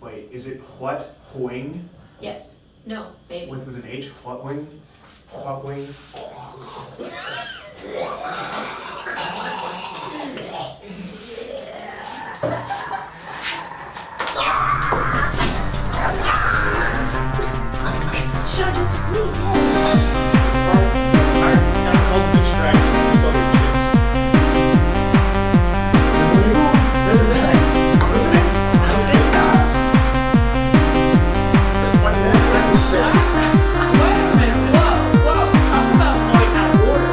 Wait, is it Hwatever? Yes. No, baby. With an H? Hwatever? Hwatever? Show just please. That's called distraction. It's called your chips. There's an egg. What's an egg? I don't think that. There's 20 minutes left to spin. Wait a minute. Whoa. How about going out of order?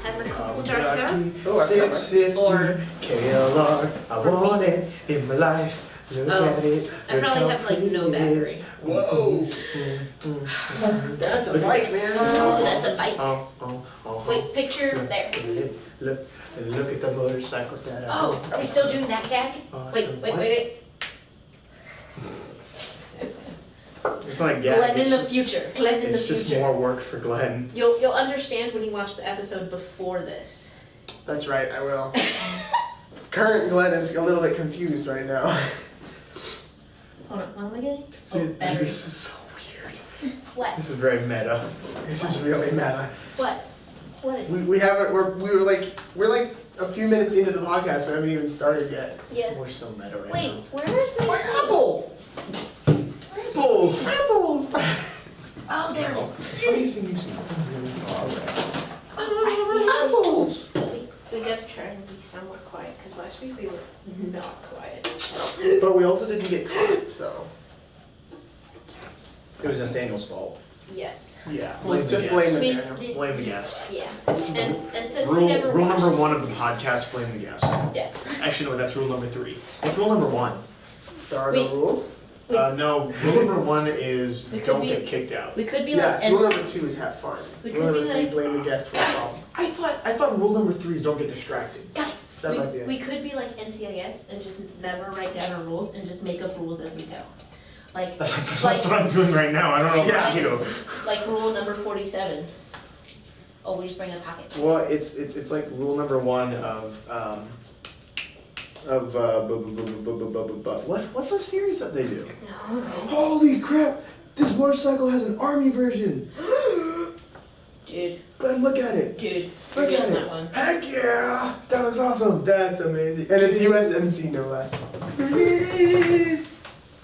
Have a couple jars going? Oh, I forgot 650 KLR. I want it in my life. Look at it. I probably have like no battery. Whoa. That's a bike, man. Oh, that's a bike. Oh. Wait, picture there. Look at the motorcycle that I Oh, rode. are we still doing that gag? Awesome. Wait. It's not a gag. Glenn in the future. It's just more work for Glenn. You'll understand when you watch the episode before this. That's right, I will. Current Glenn is a little bit confused right now. Hold on, what am I getting? See, battery. this is so weird. What? This is very meta. This is really meta. What? What is it? We haven't. We're like a few minutes into the podcast. We haven't even started yet. Yeah. We're so meta right Wait, now. where's my Apple. Apples! Apples. Oh, there it is. Please use something. Right, Apples. we gotta try and be somewhat quiet, because last week we were not quiet. But we also didn't get caught, so It was Nathaniel's fault. Yes. yeah. Blame Let's the just guest. blame We- it. Blame the guest. Yeah. And since he never Rule watched- number 1 of the podcast, blame the guest. Yes. Actually, no, that's rule number 3. What's rule number 1? There are no Wait. rules. No, rule number 1 is We could don't be- get kicked out. We could be Yes. like, Rule number 2 is have fun. We Rule could be number 3, like- blame the guest for problems. I thought rule number 3 is don't get distracted. guys, That might be it. we could be like NCIS and just never write down our rules and just make up rules as we go. Like, That's like, what I'm doing right now. I don't know about Yeah. you. like rule number 47. Always bring a pocket. Well, it's like rule number 1 of what's the series that they do? No. Holy crap! This motorcycle has an army version. Dude, Glenn, look at it. you're Look at getting it. that one. Heck yeah! That looks awesome. That's amazing. And it's USMC no less.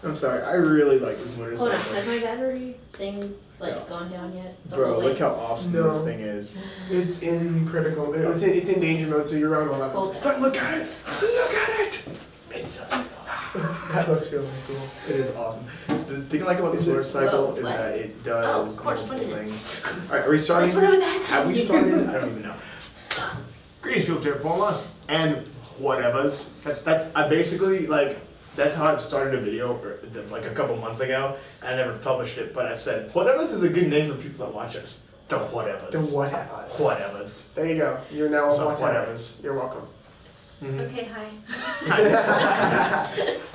I'm sorry. I really like this Hold motorcycle. on, has my battery thing like gone down yet? The Bro, whole way? look how awesome No. this thing is. It's in critical. It's in danger mode, so you're around 11. Hold Stop, look at it! Look at it! It's so small. That looks really cool. It is awesome. The thing I like about this Is it- motorcycle Whoa, is what? that it Oh, does of course, multiple what is it? things. Alright, are we starting? That's what I was asking. Have we started? I don't even know. Greetings, people, Terra Forma, and whatevers. That's I basically like. That's how I started a video like a couple months ago. I never published it, but I said whatevers is a good name for people that watch us. The whatevers. The whatevers. Whatevers. There you go. You're now a So whatever. whatevers. You're welcome. Okay, hi.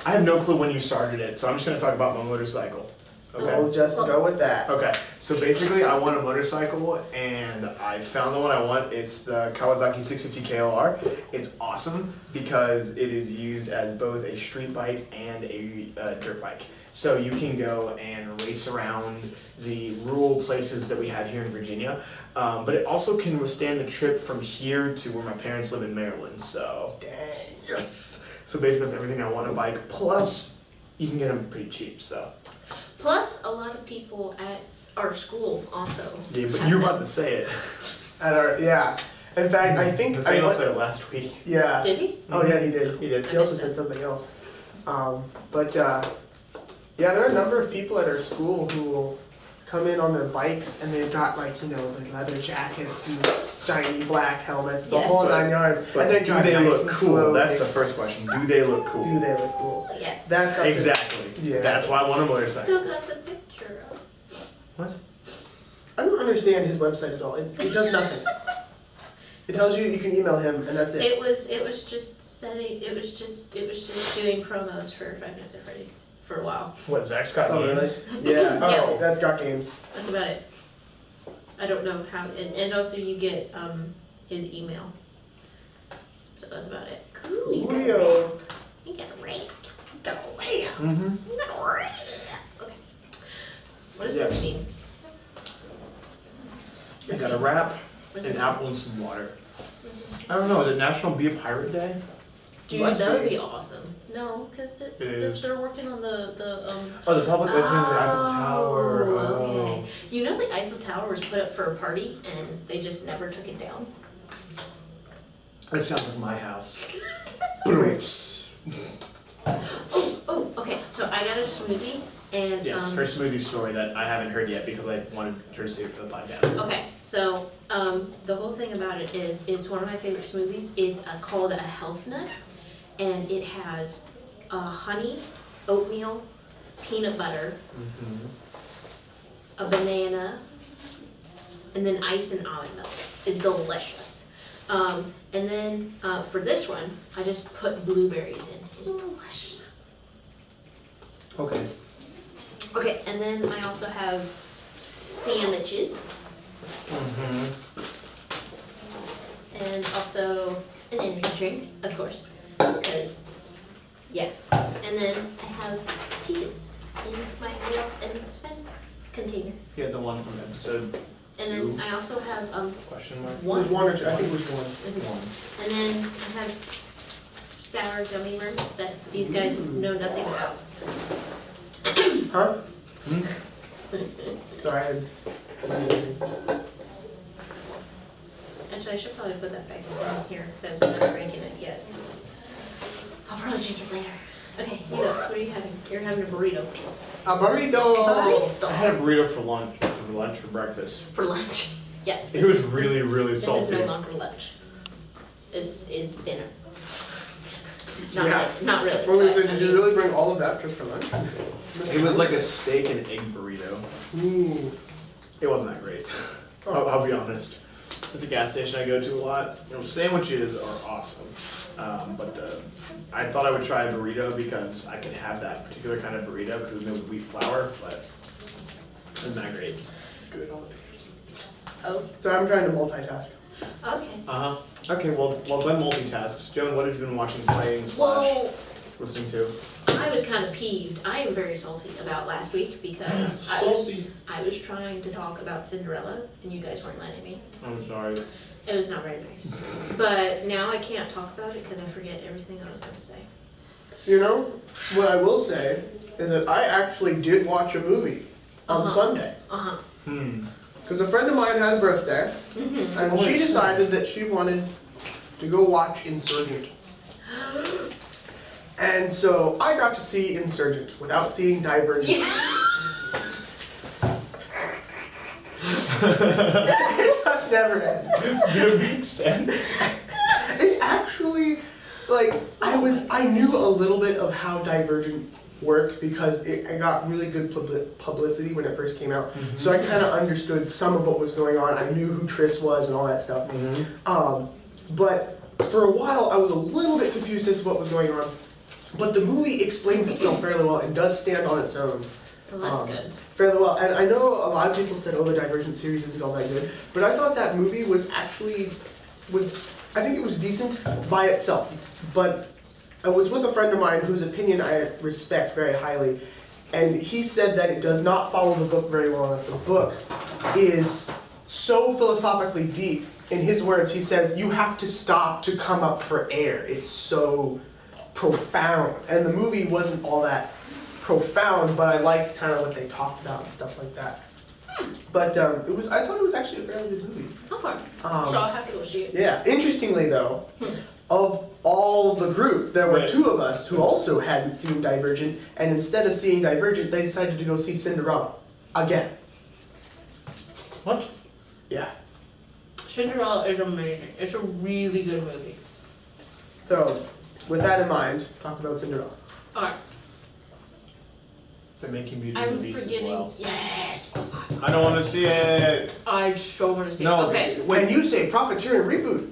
I have no clue when you started it, so I'm just gonna talk about my motorcycle. Okay. We'll just go with that. Okay, so basically I want a motorcycle and I found the one I want. It's the Kawasaki 650 KLR. It's awesome because it is used as both a street bike and a dirt bike. So you can go and race around the rural places that we have here in Virginia. But it also can withstand the trip from here to where my parents live in Maryland. So, Dang. yes. So basically that's everything I want in a bike. Plus, you can get them pretty cheap, so. Plus, a lot of people at our school also. Yeah, but have you're them. about to say it. At our In fact, I think Nathaniel said it last week. Yeah. Did he? Oh yeah, he did. He did. He also said something else. Yeah, there are a number of people at our school who will come in on their bikes and they've got like like leather jackets and shiny black helmets, the Yes. whole 9 yards. But and they do drive they nice look and cool? slow. That's the first question. Do they look cool? Do they look cool? Yes. That's up to- Exactly. Yeah. That's why I want a motorcycle. Still got the picture up. What? I don't understand his website at all. It does nothing. It tells you can email him and that's it. It was just setting. It was just doing promos for Five Nights at Freddy's for a while. What, Zach Scott? Oh really? Games? Yeah. Yeah. Oh, that's got games. That's about it. I don't know how. And also you get his email. So that's about it. Coolio. You got a rat. Got a rat. Mm-hmm. You got a rat. Okay. What does Yes. this mean? I got a wrap, What does an this apple, and some water. mean? I don't know, is it National Be a Pirate Day? Dude, Must that would be. be awesome. No, because is. they're working on the Oh, the public opening of the Eiffel Tower. Oh. Okay. You know the Eiffel Tower was put up for a party and they just never took it down? That sounds like my house. Oh, okay. So I got a smoothie and Yes, her smoothie story that I haven't heard yet because I wanted her to save it for the podcast. okay, so the whole thing about it is it's one of my favorite smoothies. It's called a health nut, and it has honey, oatmeal, peanut butter, a banana, and then ice and almond milk. It's delicious. And then for this one, I just put blueberries in. It's delicious. Okay. Okay, and then I also have sandwiches. And also an energy drink, of course, because, yeah. And then I have Cheez-Its in my little Sven container. Yeah, the one from episode And then I also have question mark. It was one or two. I think it was one. One. And then I have sour gummy worms that these guys know nothing about. Huh? Hmm? Sorry. Actually, I should probably put that back in here because I'm not drinking it yet. I'll probably drink it later. Okay, you go. What are you having? You're having a burrito. A burrito. I had a burrito for breakfast. For lunch. Yes. It was really, really This salty. is no longer lunch. This is dinner. Not Yeah. really. Not really. Well, but, so I did you mean, really bring all of that just for lunch? It was like a steak and egg burrito. Ooh. It wasn't that great. I'll be honest. It's a gas station I go to a lot. You know, sandwiches are awesome. But I thought I would try a burrito because I could have that particular kind of burrito because it's made with wheat flour, but it's not great. Good. Oh, So I'm trying to multitask. okay. Uh-huh. Okay, well, Ben multitasks. Joan, what have you been watching, playing, slash Well, listening to? I was kind of peeved. I am very salty about last week because Salty. I was trying to talk about Cinderella and you guys weren't letting me. I'm sorry. It was not very nice. But now I can't talk about it because I forget everything I was going to say. You know, what I will say is that I actually did watch a movie on Sunday. Uh-huh. Because a friend of mine had a birthday, Mm-hmm. and she decided that she wanted to go watch Insurgent. And so I got to see Insurgent without seeing Divergent. It just never ends. It makes sense. It actually, like, I knew a little bit of how Divergent worked because it got really good publicity when it first came out. So I kind of understood some of what was going on. I knew who Triss was and all that stuff. But for a while, I was a little bit confused as to what was going on. But the movie explains itself fairly well and does stand on its own. Well, that's good. Fairly well. And I know a lot of people said, oh, the Divergent series isn't all that good. But I thought that movie was actually, I think it was decent by itself. But I was with a friend of mine whose opinion I respect very highly. And he said that it does not follow the book very well. That the book is so philosophically deep. In his words, he says, you have to stop to come up for air. It's so profound. And the movie wasn't all that profound, but I liked kind of what they talked about and stuff like that. But I thought it was actually a fairly good movie. Okay. So I'll have to go see it. Yeah. Interestingly though, of all the group, there were Right. two of us who also hadn't seen Divergent, and instead of seeing Divergent, they decided to go see Cinderella. Again. What? Yeah. Cinderella is amazing. It's a really good movie. So, with that in mind, talk about Cinderella. Alright. They're making Beauty I'm and the Beast as forgetting. well. Yes. Oh my God. I don't want to see it. I so want to see No. it. Okay. When you say Profiteering Reboot,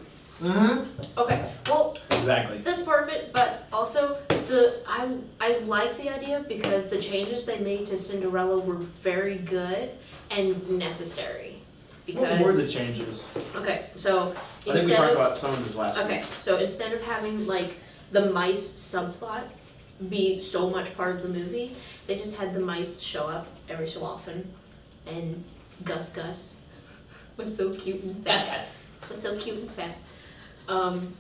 Okay. Well, Exactly. that's part of it, but also I like the idea because the changes they made to Cinderella were very good and necessary because What were the changes? okay, so I think we instead talked of about some of this last week. okay, so instead of having like the mice subplot be so much part of the movie, they just had the mice show up every so often, and Gus was so cute and fat. Gus. Was so cute and fat. And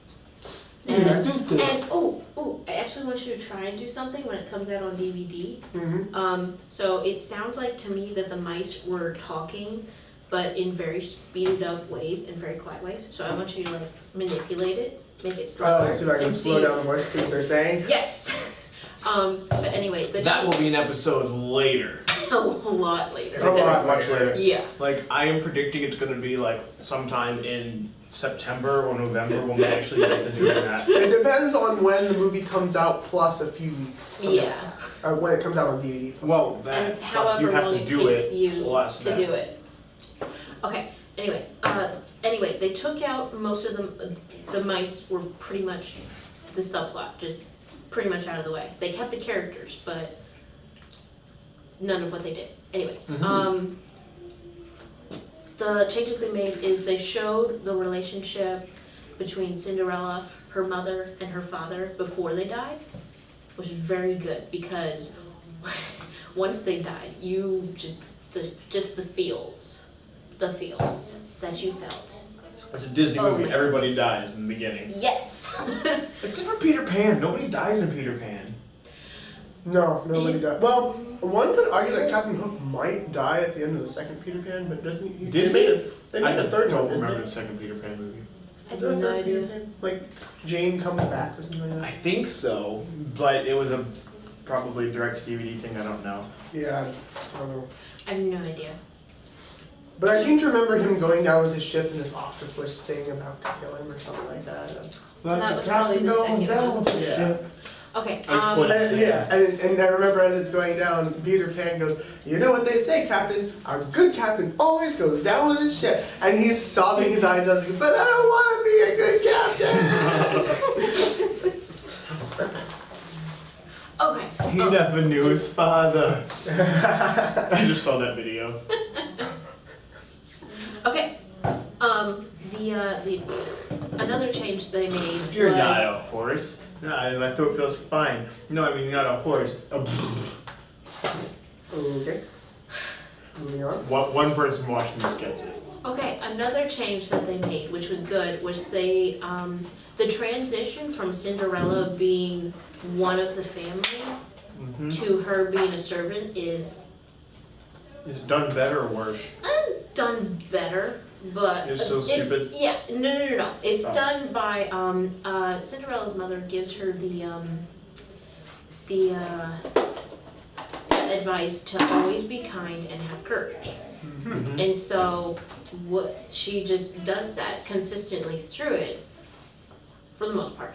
I actually want you to try and do something when it comes out on DVD. Mm-hmm. So it sounds like to me that the mice were talking, but in very speeded up ways and very quiet ways. So I want you to like manipulate it, make it slower. Oh, see if I can and slow down the voice, see what they're saying. Yes. But anyway, That will be an episode later. a lot later. A lot Much later. Yeah. Like, I am predicting it's going to be like sometime in September or November when we actually get to doing that. It depends on when the movie comes out, plus a few weeks. From Yeah. now. Or when it comes out on DVD. plus Well, that And plus you however have long to it do takes it you plus to that. do it. Okay. Anyway, they took out most of the mice were pretty much the subplot, just pretty much out of the way. They kept the characters, but none of what they did. Anyway, Mhm. the changes they made is they showed the relationship between Cinderella, her mother, and her father before they died, which is very good because once they died, you just the feels that you felt. It's a Disney Oh movie. my Everybody goodness. dies in the beginning. Yes. Except for Peter Pan. Nobody dies in Peter Pan. No, nobody does. Well, one could argue that Captain Hook might die at the end of the second Peter Pan, but doesn't he? Did They made a third I one, don't didn't remember they? the second Peter Pan movie. I Is there a have no third Peter idea. Pan? Like, Jane comes back or something like I that? think so, but it was a probably direct DVD thing. I don't know. Yeah, I don't know. I have no idea. But I seem to remember him going down with his ship and this octopus thing about to kill him or something like that. That was probably the second one. Yeah. Okay. I just And, yeah, and I remember as it's going down, Peter Pan goes, "You know what they say, Captain? Our good captain always goes down with his ship." And he's sobbing his eyes out, "But I don't want to be a good captain." Okay. He never knew his father. I just saw that video. Okay. The another change they made You're was not a horse. No, my throat feels fine. No, I mean you're not a horse. Okay. Moving on. One person watching this gets it. okay. Another change that they made, which was good, was they the transition from Cinderella being one of the family to her being a servant is Is it done better or worse? done better, but It's so stupid. Yeah, no. It's Oh. done by Cinderella's mother gives her the advice to always be kind and have courage. Mhm. And so what she just does that consistently through it, for the most part.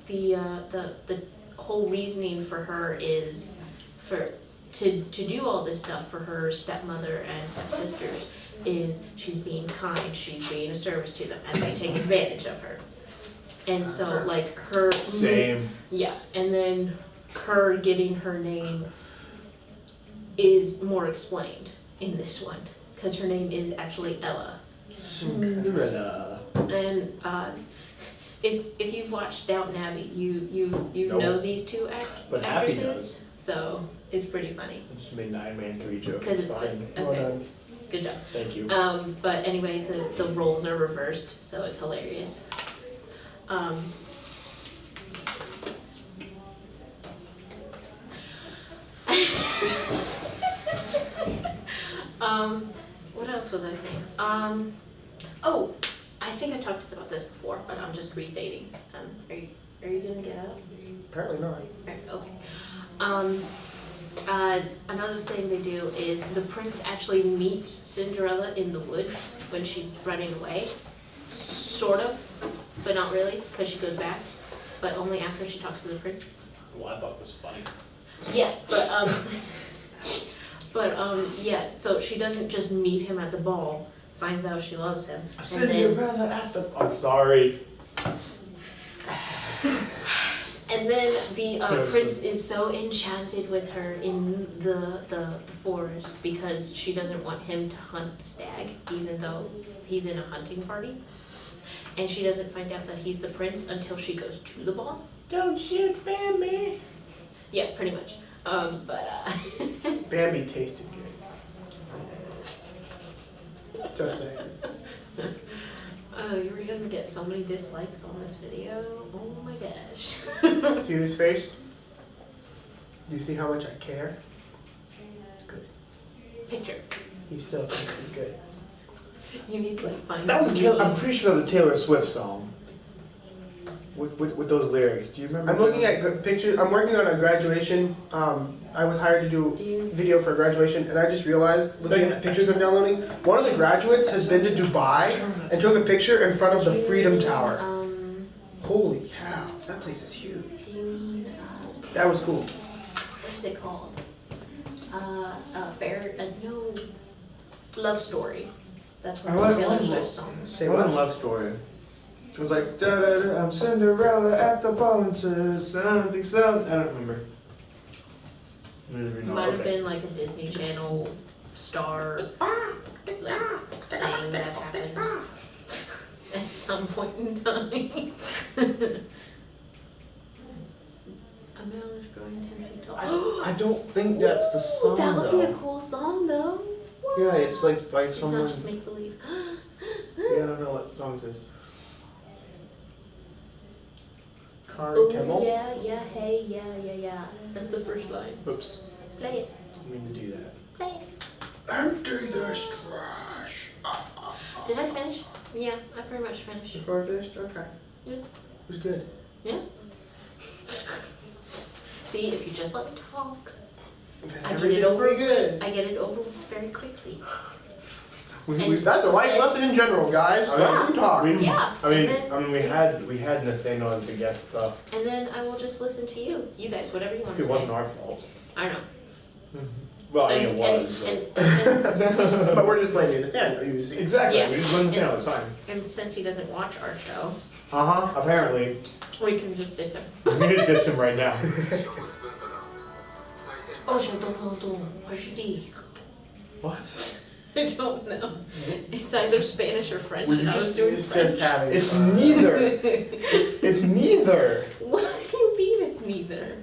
The whole reasoning for her is to do all this stuff for her stepmother and stepsisters is she's being kind, she's being a service to them, and they take advantage of her. And so like her Same. yeah, and then her getting her name is more explained in this one because her name is actually Ella. Cinderella. And if you've watched Downton Abbey, you Nope. know these two But Happy actresses, does. so it's pretty funny I just made 9-man-3 joke. because It's it's fine. Well okay. done. Good job. Thank you. But anyway, the roles are reversed, so it's hilarious. What else was I saying? Oh, I think I talked about this before, but I'm just restating. Are you gonna get up? Apparently not. Right, okay. Another thing they do is the prince actually meets Cinderella in the woods when she's running away. Sort of, but not really, because she goes back. But only after she talks to the prince. Well, I thought it was funny. Yeah, yeah, so she doesn't just meet him at the ball, finds out she loves him. And then, Cinderella at the. I'm sorry. And then the Yes. prince is so enchanted with her in the forest because she doesn't want him to hunt the stag, even though he's in a hunting party. And she doesn't find out that he's the prince until she goes to the ball. Don't shoot Bambi. Yeah, pretty much. Bambi tasted good. Just saying. Oh, you're gonna get so many dislikes on this video. Oh my gosh. See this face? Do you see how much I care? Good. Picture. He still tasted good. You need to like find. That was I'm pretty sure that was a Taylor Swift song. With those lyrics. Do you remember? I'm looking at pictures. I'm working on a graduation. I was hired to do video for a graduation, and I just realized, looking at the pictures I'm downloading, one of the graduates has been to Dubai and took a picture in front of the Freedom Tower. Holy cow, that place is huge. Do you mean That was cool. what is it called? No, Love Story. That's one of Taylor Swift songs. Say What a what? love story. It was like da da da. I'm Cinderella at the ball to something something. I don't remember. Might have been like a Disney Channel star like thing that happened at some point in time. Amel is growing 10 feet tall. I don't think that's the song That would be a though. cool song though. Yeah, it's like by It's someone. not just make believe. Yeah, I don't know what song this is. Kari Oh Kimmel. yeah, hey, yeah. That's the first line. Oops. Play it, Didn't mean to do that. play it. Empty this trash. Did I finish? Yeah, I pretty much finished. Or finished? Okay. Yeah. It was good. Yeah. See, if you just let me talk, I get Everything it over. will be good. I get it over very quickly. That's a life lesson in general, guys. Oh, Let yeah. them talk. Yeah. I mean, and then, we had Nathaniel as the guest though. and then I will just listen to you. You guys, whatever you want to It say. wasn't our fault. I know. Well, I mean, it was. But we're just blaming Nathaniel, you see. Exactly. Yeah. We just let Nathaniel. It's fine. And since he doesn't watch our show, Apparently, we can just diss him. we need to diss him right now. Oh, je dis. What? I don't know. It's either Spanish or French, and I was doing It's French. just having It's fun. neither. It's neither. What do you mean it's neither?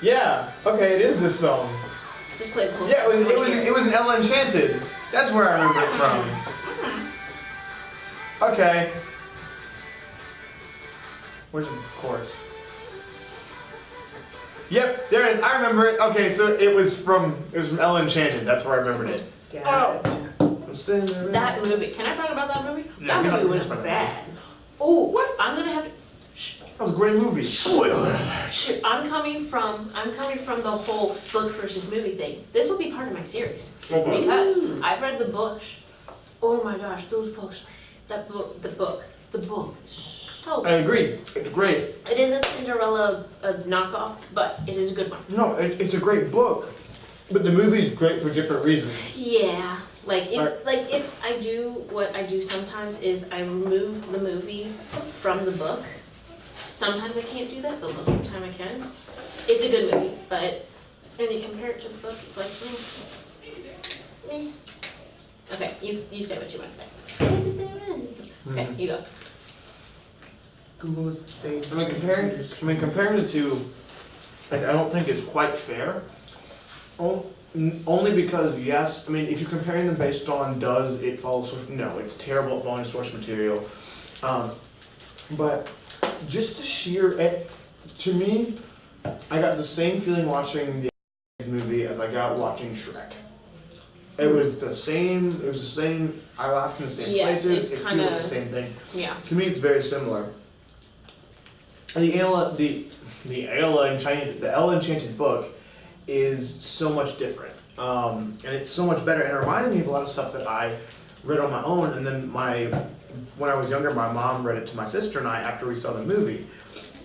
Yeah. Okay, it is this song. Just play the whole Yeah, thing. it was an Ella Enchanted. That's where I remember it from. Okay. Where's the chorus? Yep, there it is. I remember it. Okay, so it was from Ella Enchanted. That's where I remembered it. Got it. I'm sitting there. That movie. Can I talk about that movie? Yeah, That we movie don't- was bad. Oh, what? I'm gonna have to. That was a great movie. Spoiler. Shit, I'm coming from the whole book versus movie thing. This will be part of my series because I've read the books. Oh my gosh, those books. The book. So I agree. It's great. it is a Cinderella knockoff, but it is a good one. No, it's a great book, but the movie's great for different reasons. Yeah, like Right. if I do what I do sometimes is I remove the movie from the book. Sometimes I can't do that, but most of the time I can. It's a good movie, but when you compare it to the book, it's like, meh. Okay, you say what you want to say. I have to say one. Okay, you go. Google is the same. Comparing the two, like, I don't think it's quite fair. Only because, yes, I mean, if you're comparing them based on does it follow source, no, it's terrible at following source material. But just the sheer, to me, I got the same feeling watching the movie as I got watching Shrek. It was the same. I laughed in the same places. it's It kinda- feels the same thing. Yeah. To me, it's very similar. The Ella Enchanted book is so much different, and it's so much better. And it reminded me of a lot of stuff that I read on my own. And then when I was younger, my mom read it to my sister and I after we saw the movie,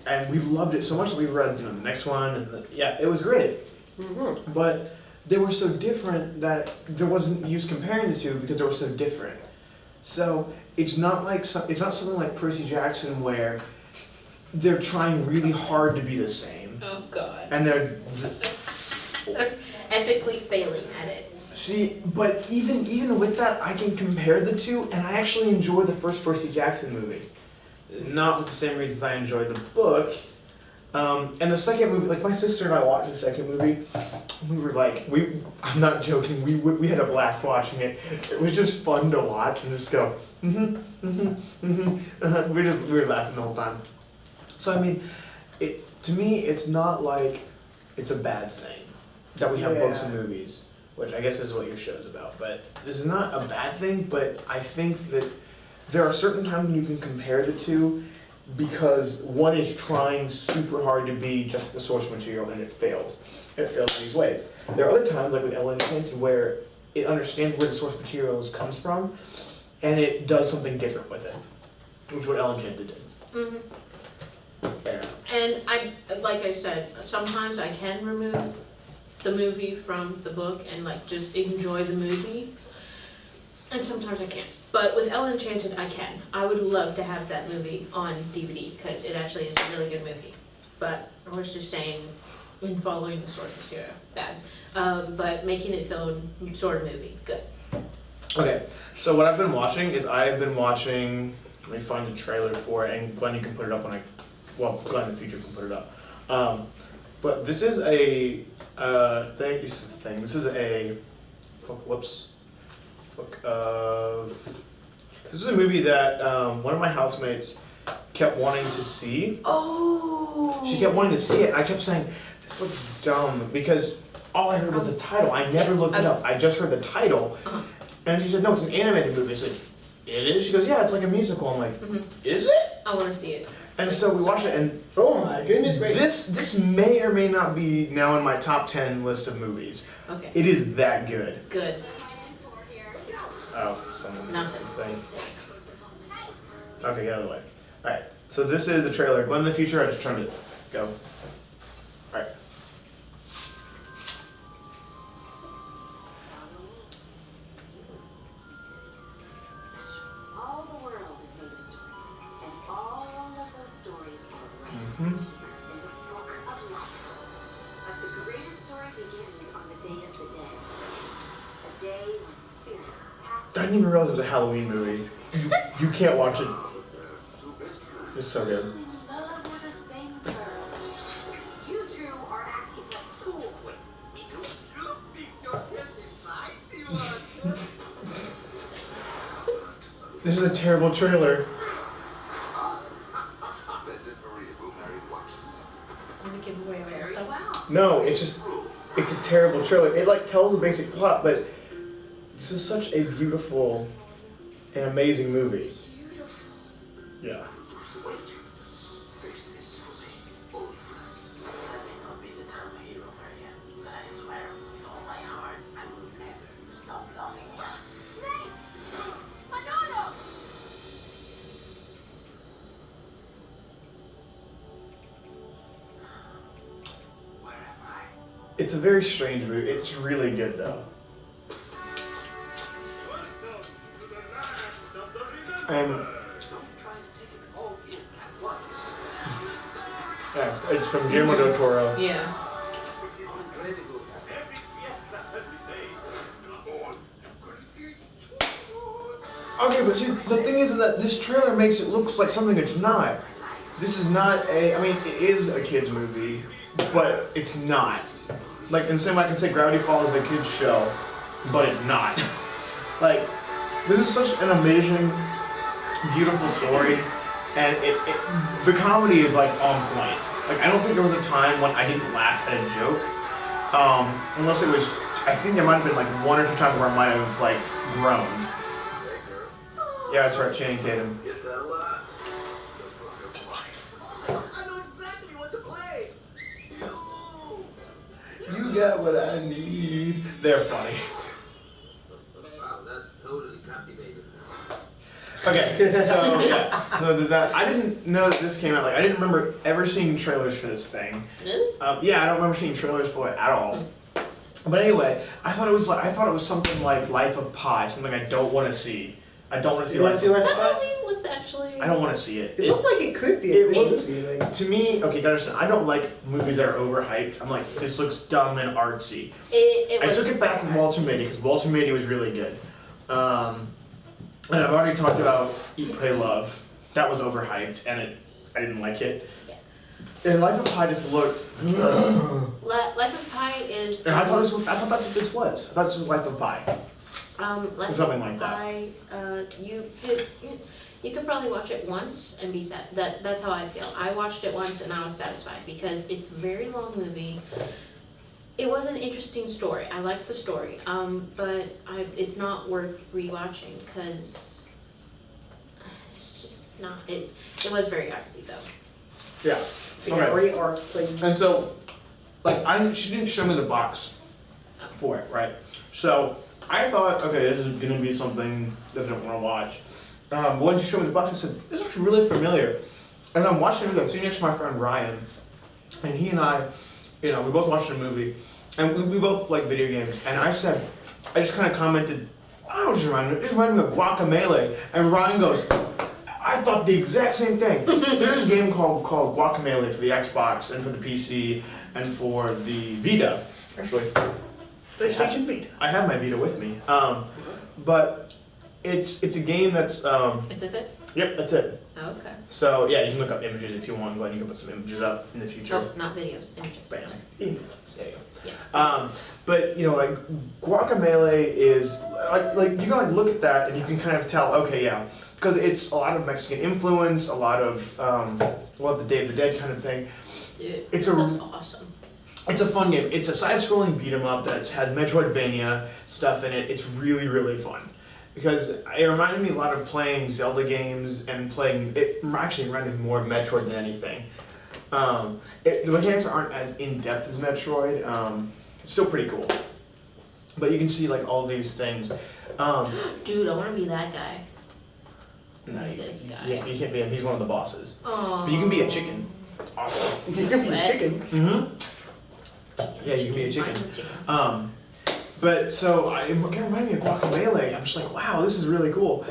and we loved it so much that we read the next one. And it was great. Mm-hmm. But they were so different that there wasn't use comparing the two because they were so different. So it's not like it's not something like Percy Jackson where they're trying really hard to be the same. Oh God. And they're epically failing at it. see, but even with that, I can compare the two, and I actually enjoy the first Percy Jackson movie. Not with the same reasons I enjoyed the book. And the second movie, like my sister and I watched the second movie, we were like, I'm not joking, we had a blast watching it. It was just fun to watch and just go, we were laughing the whole time. So I mean, to me, it's not like it's a bad thing that we have books and movies, which I guess is what your show's about. But this is not a bad thing, but I think that there are certain times when you can compare the two because one is trying super hard to be just the source material and it fails. And it fails in these ways. There are other times, like with Ella Enchanted, where it understands where the source material comes from and it does something different with it, which is what Ella Enchanted did. Mm-hmm. Fair. And like I said, sometimes I can remove the movie from the book and like just enjoy the movie, and sometimes I can't. But with Ella Enchanted, I can. I would love to have that movie on DVD because it actually is a really good movie. But I was just saying, in following the source material, bad. But making its own sort of movie, good. Okay, so what I've been watching is let me find the trailer for it, and Glenn, you can put it up Glenn in the future can put it up. But this is a thing. This is a this is a movie that one of my housemates kept wanting to see. Oh! She kept wanting to see it, and I kept saying, this looks dumb, because all I heard was the title. I never looked it up. I just heard the title. Uh-huh. And she said, no, it's an animated movie. I said, it is? She goes, yeah, it's like a musical. I'm like, is it? I want to see it. And so we watched it, and Oh my goodness gracious. this may or may not be now in my top 10 list of movies. Okay. It is that good. Good. Oh, someone. Not this. Thing. Okay, get out of the way. Alright, so this is a trailer. Glenn in the future, I just turned it. Go. Alright. All the world is made of stories, and all of those stories are right Mhm. here in the book of life. But the greatest story begins on the Day of the Dead. A day when spirits pass I didn't even realize it was a Halloween movie. You can't watch it. It's so good. in love with the same girl. You two are acting like fools. This is a terrible trailer. Does it give away all the Very stuff? well. No, it's a terrible trailer. It like tells the basic plot, but this is such a beautiful and amazing movie. Yeah. It's a very strange movie. It's really good though. And yeah, it's from Guillermo del Toro. Yeah. Okay, but see, the thing is that this trailer makes it look like something it's not. This is not I mean, it is a kid's movie, but it's not. Like, in the same way I can say Gravity Falls is a kid's show, but it's not. Like, this is such an amazing, beautiful story, and the comedy is, like, on point. Like, I don't think there was a time when I didn't laugh at a joke, unless it was, I think there might have been, like, one or two times where I might have, like, groaned. Yeah, that's right, Channing Tatum. Get that a lot? The book of life. I know exactly what to play. You got what I need. They're funny. Wow, that totally captivated. Okay, so yeah, so there's that. I didn't know that this came out. Like, I didn't remember ever seeing trailers for this thing. Really? Yeah, I don't remember seeing trailers for it at all. But anyway, I thought it was something like Life of Pi, something I don't want to see. I don't want to see You want Life to see of Life of That Pi? movie was actually. I don't want to see it. It looked like it could be it a good looked- movie. Like, To me, okay, gotta understand, I don't like movies that are overhyped. I'm like, this looks dumb and artsy. It I was took it back with very Walter Mitty because Walter Mitty was really good. And I've already talked about Eat, Pray, Love. That was overhyped, and I didn't like it. Yeah. And Life of Pi just looked. Life of Pi is. And I thought that's what this was. I thought this was Life of Pi. Life Something of like that. Pi. You could probably watch it once and be sad. That's how I feel. I watched it once and I was satisfied because it's a very long movie. It was an interesting story. I liked the story, but it's not worth rewatching because it's just not. It was very artsy though. Yeah. Okay. Free arts, like And so, like, she didn't show me the box for it, right? So I thought, okay, this is gonna be something that I don't want to watch. But when she showed me the box, I said, this looks really familiar. And I'm watching it, I'm sitting next to my friend Ryan, and he and I, we both watched a movie, and we both like video games. And I just kind of commented, oh, this reminded me of Guacamelee. And Ryan goes, I thought the exact same thing. There's a game called Guacamelee for the Xbox and for the PC and for the Vita. Actually, PlayStation Vita. I have my Vita with me. But it's a game that's Is this it? yep, that's it. Oh, okay. So yeah, you can look up images if you want. Glenn, you can put some images up in the future. Oh, not videos, images. Bam. Sorry. There you go. Yeah. But like Guacamelee is like you can like look at that and you can kind of tell, okay, yeah, because it's a lot of Mexican influence, a lot of the Day of the Dead kind of thing. Dude, It's this a- looks awesome. It's a fun game. It's a side-scrolling beat 'em up that has Metroidvania stuff in it. It's really really fun because it reminded me a lot of playing Zelda games and playing. It actually reminded me more of Metroid than anything. The mechanics aren't as in depth as Metroid. It's still pretty cool, but you can see like all these things. Dude, I want to be that guy. No, This guy. you can't be him. He's one of the bosses. Oh. But you can be a chicken. It's awesome. You can be a What? chicken. Mm-hmm. Yeah, you can be a chicken. I'm a chicken. But so it kind of reminded me of Guacamelee. I'm just like, wow, this is really cool.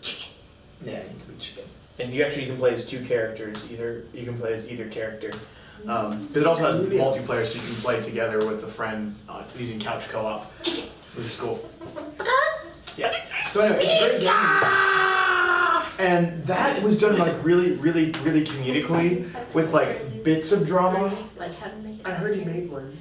Chicken. Yeah, you can be chicken. And you can play as two characters. You can play as either character. But it also has multiplayer, so you can play together with a friend using couch co-op, which is cool. Yeah. So anyway, it's a great game. And that was done like really, really, really comedically with like bits of drama. Like how to make it. I heard he made one.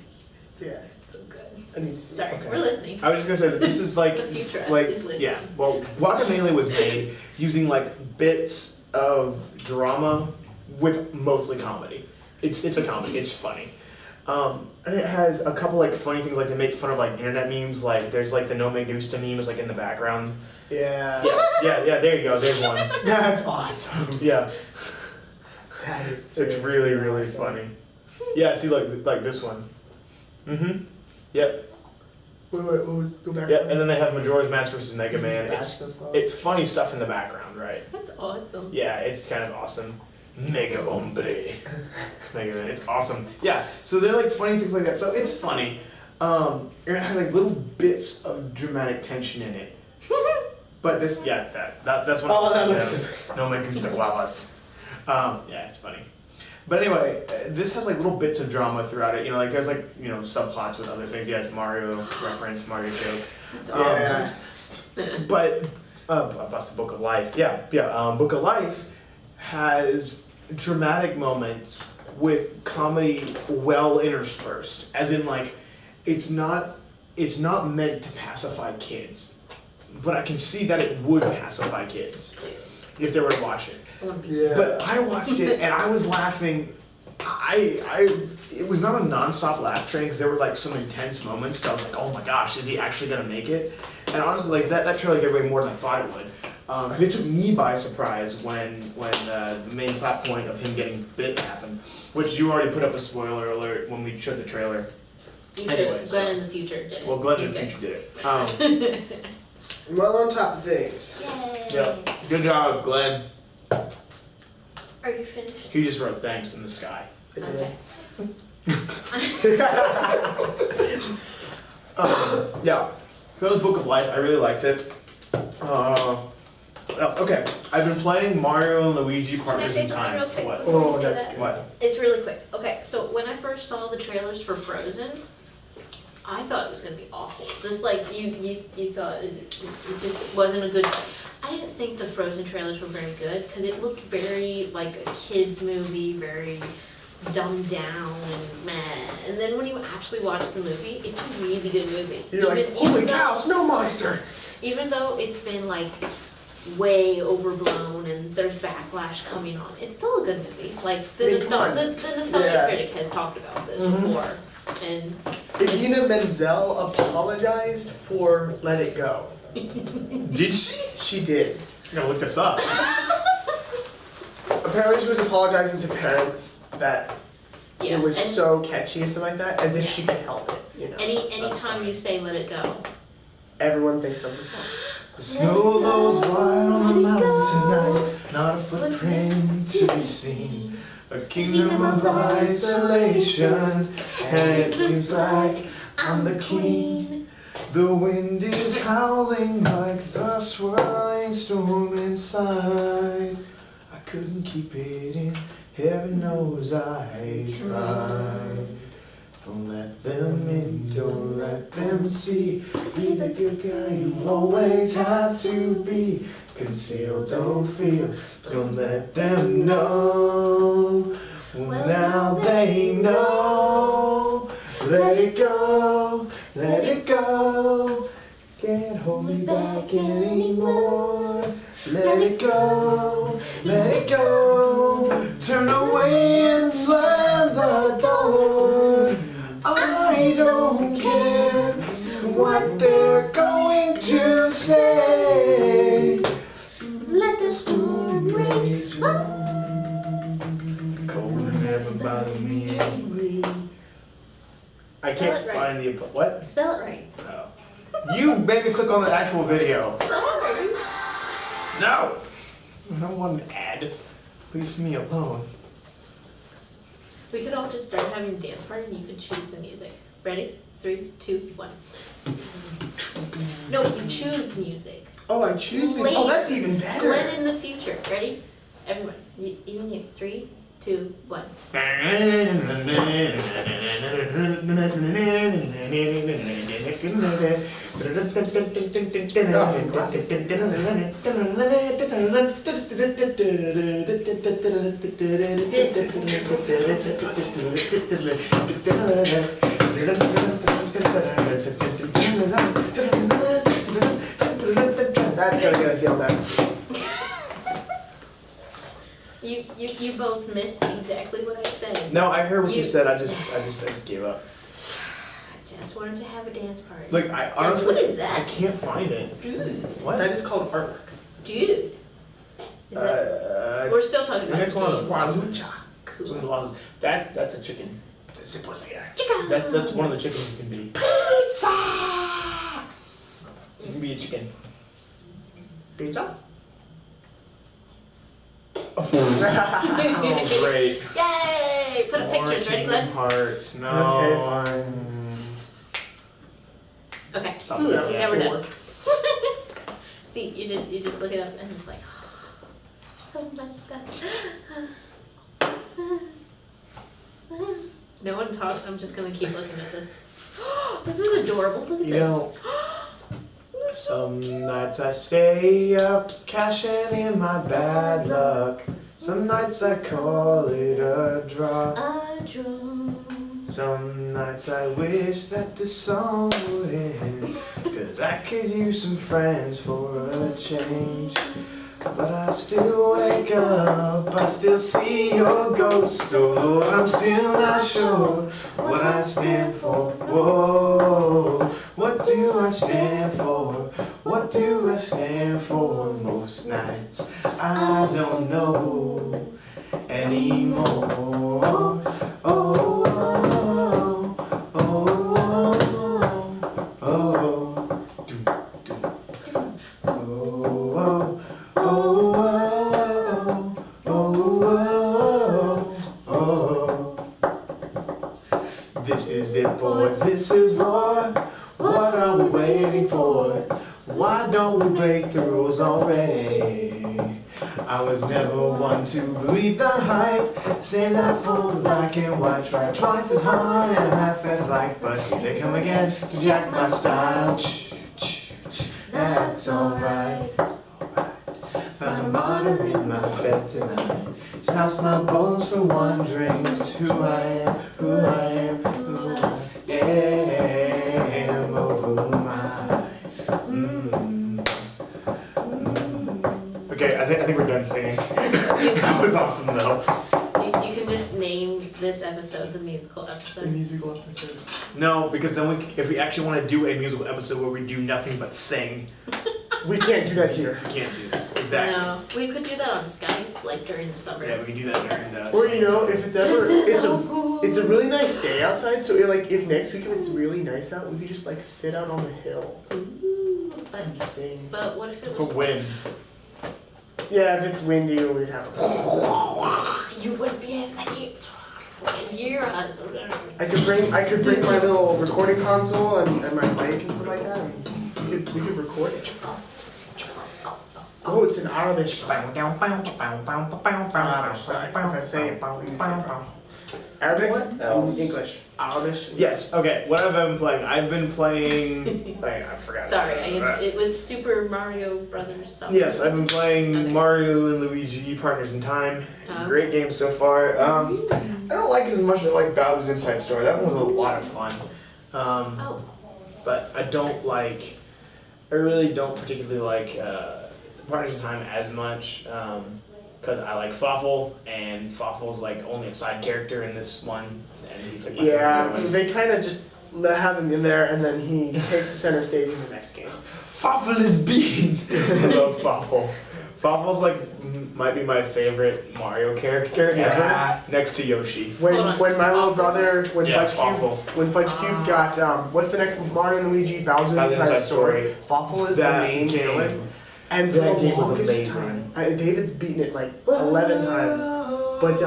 Yeah, So good. I need to see. Sorry, Okay. we're listening. I was just gonna say that this is like, The futurist like is listening. yeah. Well, Guacamelee was made using like bits of drama with mostly comedy. It's a comedy. It's funny. And it has a couple like funny things, like they make fun of like internet memes. Like there's like the No Me Gusta meme is like in the background. Yeah. Yeah. There you go. There's one. That's awesome. Yeah, That is. it's seriously really really awesome. funny. Yeah, see like this one. Mm-hmm. Yep. Wait, what was? Go back. Yep. And then they have Majora's Mask versus Mega This is Man. Bast of Us. It's funny stuff in the background, right? That's awesome. Yeah, it's kind of awesome. Mega Hombre. Mega Man, it's awesome. Yeah, so they're like funny things like that. So it's funny. And it has like little bits of dramatic tension in it. But this, yeah, that's what. Oh, that yeah, looks. No me gusta guavas. Yeah, it's funny. But anyway, this has like little bits of drama throughout it. Like there's like subplots with other things. Yeah, it's Mario reference, Mario joke. That's Yeah. awesome. But that's the Book of Life. Yeah. Book of Life has dramatic moments with comedy well interspersed, as in like it's not meant to pacify kids, but I can see that it would pacify kids if they were to watch it. I want to be Yeah. But I watched it and I was laughing. It was not a non-stop laugh train because there were like some intense moments that I was like, oh my gosh, is he actually gonna make it? And honestly, like that trailer gave away more than I thought it would. It took me by surprise when the main plot point of him getting bit happened, which you already put up a spoiler alert when we showed the trailer. You should. Anyway, so- Glenn in the future did it. Well, Glenn in He's the good. future did it. Well on top of things. Yay. Yeah, good job, Glenn. Are you finished? He just wrote thanks in the sky. I did. Okay. Yeah, that was Book of Life. I really liked it. What else? Okay, I've been playing Mario and Luigi Can I Partners say in something Time. real quick What? before Oh, you say that's that? good. What? It's really quick. Okay, so when I first saw the trailers for Frozen, I thought it was gonna be awful. Just like you thought it just wasn't a good. I didn't think the Frozen trailers were very good because it looked very like a kids movie, very dumbed down and meh. And then when you actually watch the movie, it's a really good movie. You're like, holy cow, snow monster! Even though it's been like way overblown and there's backlash coming on, it's still a good movie. Like the I mean, come on. the nostalgia Yeah. critic has talked about this Mhm. before, and Idina Menzel apologized for Let It Go. Did she? She did. I'm gonna look this up. Apparently she was apologizing to parents that yeah. it was and so catchy and stuff like that, as if she could help it, you know. anytime you say "Let It Go," Everyone thinks of the song. The snow blows white on the mountain tonight, not a footprint to be seen. A kingdom of isolation, and it seems like I'm the king. The wind is howling like the swirling storm inside. I couldn't keep it in, heaven knows I tried. Don't let them in, don't let them see. Be the good guy you always have to be. Conceal, don't feel, don't let them know. Well, now they know. Let it go, let it go. Can't hold me back anymore. Let it go, let it go. Turn away and slam the door. I don't care what they're going to say. let the storm rage on. Cold and never bother me. I Spell can't it right. find the what? Spell it right. Oh. You made me click on the actual video. Sorry. No! I don't want an ad. Leave me alone. We could all just start having a dance party and you could choose the music. Ready? 3, 2, 1. No, you choose music. Oh, I choose music. Oh, that's even better. Glenn in the future. Ready? Everyone. Even you. 3, 2, 1. That's gonna get us yelled at. You both missed exactly what I said. No, I heard what you You- said. I just gave up. I just wanted to have a dance party. Look, I honestly, What is that? I can't find it. Dude. What? That is called artwork. Dude. Is that, we're still talking the about next one of the game. blossoms. It's Cool. one of the blossoms. That's a chicken. Chicken. That's one of the chickens you can be. Pizza! You can be a chicken. Pizza? Oh, great. Yay! Put up pictures. Ready, Glenn? Hearts. No. Okay, fine. Okay. Stop Ooh, it. that was Yeah, we're done. cool. See, you just look it up and it's like so much stuff. No one talks. I'm just gonna keep looking at this. This is adorable. Look at You this. know, some nights I stay up, cashing in my bad luck. Some nights I call it a draw. I drove. Some nights I wish that the song would end, 'cause I could use some friends for a change. But I still wake up, I still see your ghost. Oh Lord, I'm still not sure what I stand for. Whoa, what do I stand for? What do I stand for? Most nights I don't know anymore. Oh, oh, oh, oh, oh, oh, do, do, oh, oh. Oh, oh, oh, oh. This is it, boys. This is war. What are we waiting for? why don't we break the rules already? I was never one to believe the hype. Save that for the black and white. Try twice as hard and half as light, but here they come again to jack my style. That's alright. Found a martyr in my bed tonight. Lost my bones for wondering just who I am, who I am, who I am. Oh, who am I? Okay, I think we're done singing. That was awesome though. You can just name this episode the musical The episode. musical episode. No, because then if we actually want to do a musical episode where we do nothing but sing, We can't do that here. we can't do that. Exactly. No, we could do that on Skype, like during the summer. Yeah, we can do that during the. Or if it's ever, This is it's so a cool. it's a really nice day outside. So like if next week if it's really nice out, we could just like sit out on the hill Ooh, and but sing. what if it But was? when? Yeah, if it's windy, we'd have. You would be in your eyes. I could bring my little recording console and my mic and stuff like that. And we could record it. Oh, it's in Arabic. Arabic? What else? English. Arabic. Yes. Okay. What have I been playing? I've been playing. I forgot. Sorry, it was Super Mario Brothers something. Yes, I've been playing Okay. Mario and Luigi Partners in Time. Oh. Great game so far. I don't like it as much as I like Bowser's Inside Story. That one was a lot of fun. Oh, But I don't like. I really don't particularly like Partners in Time as much. Because I like Fawful, and Fawful's like only a side character in this one, and he's like my Yeah, favorite one. they kind of just have him in there, and then he takes the center stage in the next game. Fawful is being. I love Fawful. Fawful's like might be my favorite Mario character Yeah. ever, next to Yoshi. When Hold on. when my little brother Yeah, Fawful. when Fudge Cube got what's the next Mario and Luigi Bowser's Bowser's Inside Inside Story? Story. Fawful is That the main game. villain, and for That the game was longest amazing. time, David's beaten it like 11 times, but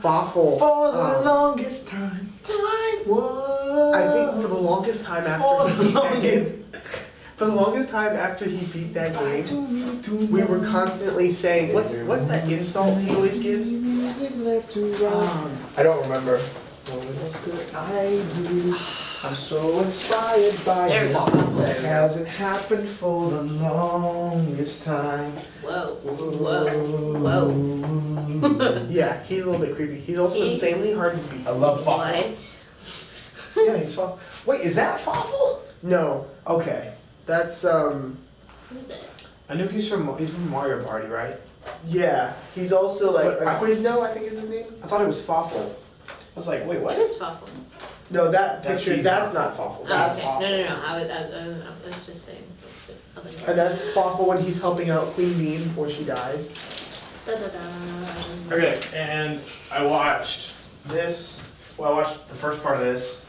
Fawful. For the longest time was. I think for the longest time after he beat that game, for the longest time after he beat that game, we were constantly saying, what's that insult he always gives? I don't remember. What else could I do? I'm so inspired by There we you. go. That hasn't happened for the longest time. whoa, whoa. Yeah, he's a little bit creepy. He's also insanely hard to beat. I love Fawful. What? Yeah, he's Fawful. Wait, is that Fawful? No, Okay. that's Who is it? I knew he's from Mario Party, right? yeah. He's also like But I- Quizno, I think is his name. I thought it was Fawful. I was like, wait, What what? is Fawful? No, that That's picture, he's that's not- not Fawful. Oh, That's okay. Fawful. No. I don't know. I was just saying. the other And that's Fawful when he's helping out Queen Bee before she dies. Da, da, da. Okay, and I watched this. Well, I watched the first part of this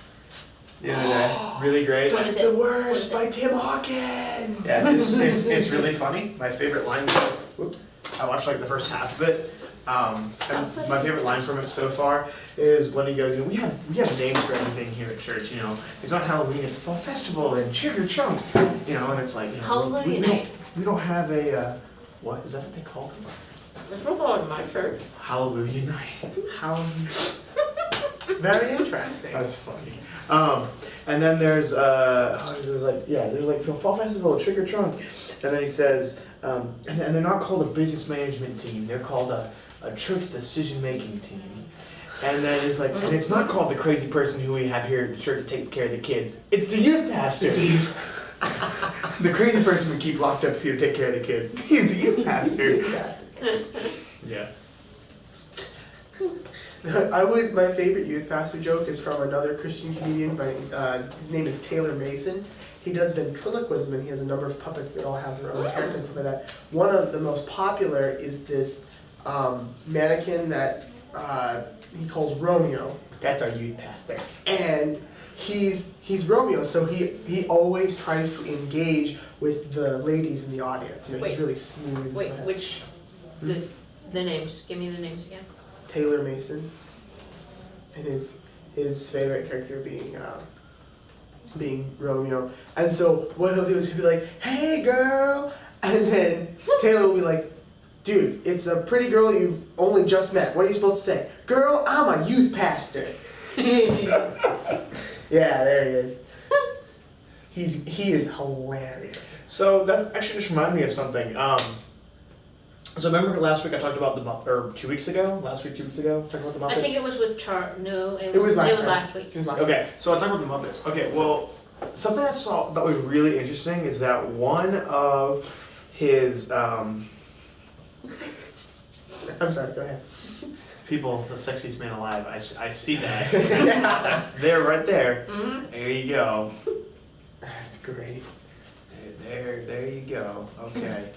the other day. Really great. What That's is the it? worst by Tim Hawkins. Yeah, it's really funny. My favorite line. Whoops. I watched like the first half of it. And my favorite line from it so far is when he goes, we have names for everything here at church. It's not Halloween, it's Fall Festival and Sugar Chunk. And it's like Hallelujah we night. We don't have a what is that what they call it? Let's roll on my shirt. Hallelujah night. How very interesting. That's funny. And then there's there's like Fall Festival, Trick or Trunk, and then he says, and they're not called a business management team. They're called a church decision making team. And then it's like, and it's not called the crazy person who we have here at the church that takes care of the kids. It's the youth pastor. The crazy person we keep locked up here to take care of the kids. He's the youth pastor. Yeah. My favorite youth pastor joke is from another Christian comedian by his name is Taylor Mason. He does ventriloquism and he has a number of puppets that all have their own characters and stuff like that. One of the most popular is this mannequin that he calls Romeo, That's our youth pastor. and he's Romeo, so he always tries to engage with the ladies in the audience. He's Wait. really smooth. and Wait, stuff. which the names? Give me the names again. Taylor Mason, and his favorite character being being Romeo. And so what he'll do is he'll be like, "Hey, girl," and then Taylor will be like, "Dude, it's a pretty girl you've only just met. What are you supposed to say? Girl, I'm a youth pastor." Yeah, there he is. He is hilarious. So that actually just reminded me of something. So remember last week I talked about the Muppets, or 2 weeks ago? Last week, 2 weeks ago? Talking about the Muppets? I think it was with No, It was last time. last week. It was last Okay, so I talked about the Muppets. Okay, well, something I saw that was really interesting is that one of his I'm sorry, go ahead. people, the sexiest man alive, I see that. That's there, right there. Mm-hmm. There you go. That's great. There you go. Okay.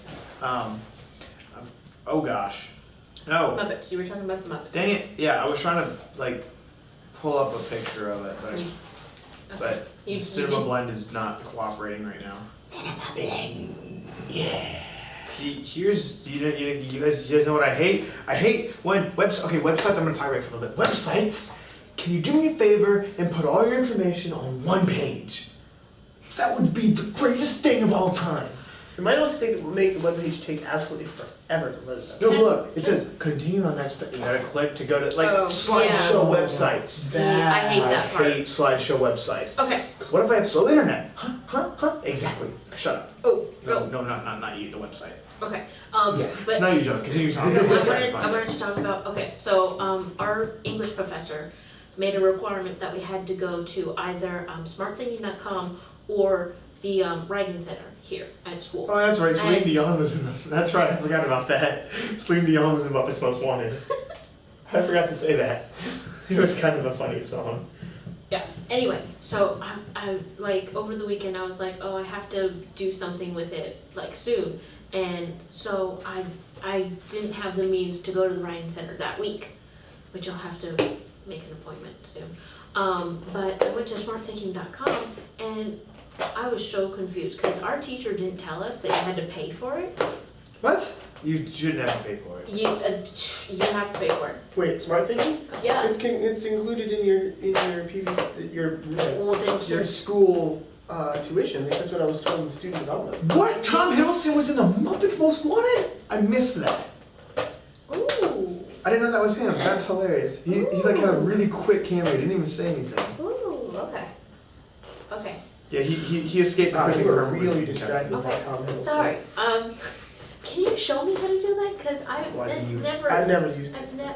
Oh gosh. No. Muppets. You were talking about the Muppets. Dang it. Yeah, I was trying to like pull up a picture of it, but You- but You- Cinema you did- Blend is not cooperating right now. Cinema Blend. Yeah. See, here's you guys know what I hate? I hate when websites. I'm gonna tirade for a little bit. Websites. Can you do me a favor and put all your information on one page? That would be the greatest thing of all time. It might also make the webpage take absolutely forever to load up. No, look, it says continue on next page. You gotta click to go to like Oh, slideshow yeah. websites. Yeah, I hate I that part. hate slideshow websites. Okay. Because what if I have slow internet? Huh? Exactly. Shut up. Oh, No, not you, the website. Okay. Yeah. But Not you, John. Continue talking. I wanted to talk about, okay, so our English professor made a requirement that we had to go to either smartthinking.com or the writing center here at school. Oh, that's right. Celine And- Dion was in the. That's right. I forgot about that. Celine Dion was in Muppets Most Wanted. I forgot to say that. It was kind of a funny song. Yeah. Anyway, so I like over the weekend I was like, oh, I have to do something with it like soon, and so I didn't have the means to go to the writing center that week, which I'll have to make an appointment soon. But I went to smartthinking.com and I was so confused because our teacher didn't tell us that you had to pay for it. What? You shouldn't have to pay for it. You have to pay for it. Wait, smart thinking? Yeah. It's included in your PVC Well, then your school tuition. I think that's what I was told in student development. What? Tom Hiddleston was in the Muppets Most Wanted? I missed that. Ooh. I didn't know that was him. That's hilarious. He like had a really quick cameo. He didn't even say anything. Ooh. Okay. Okay. Yeah, he escaped the prison. You were Kermit really was distracted by Okay. Tom Hiddleston. Sorry. Can you show me how to do that? Cause I've Why do you- never. I've never used it. I've never.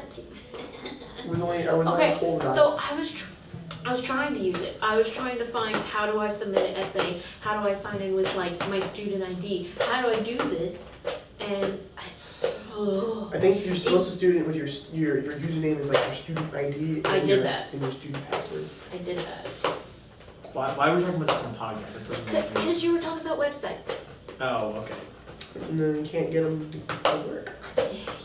I was only told about So I was trying to use it. I was trying to find how do I submit an essay? How do I sign in with like my student ID? How do I do this? And I think you're supposed to student with your username is like your student ID. I and did your- that. And your student password. I did that. Why are we talking about this on the podcast? That doesn't make sense. Because you were talking about websites. Oh, okay. And then you can't get them to work.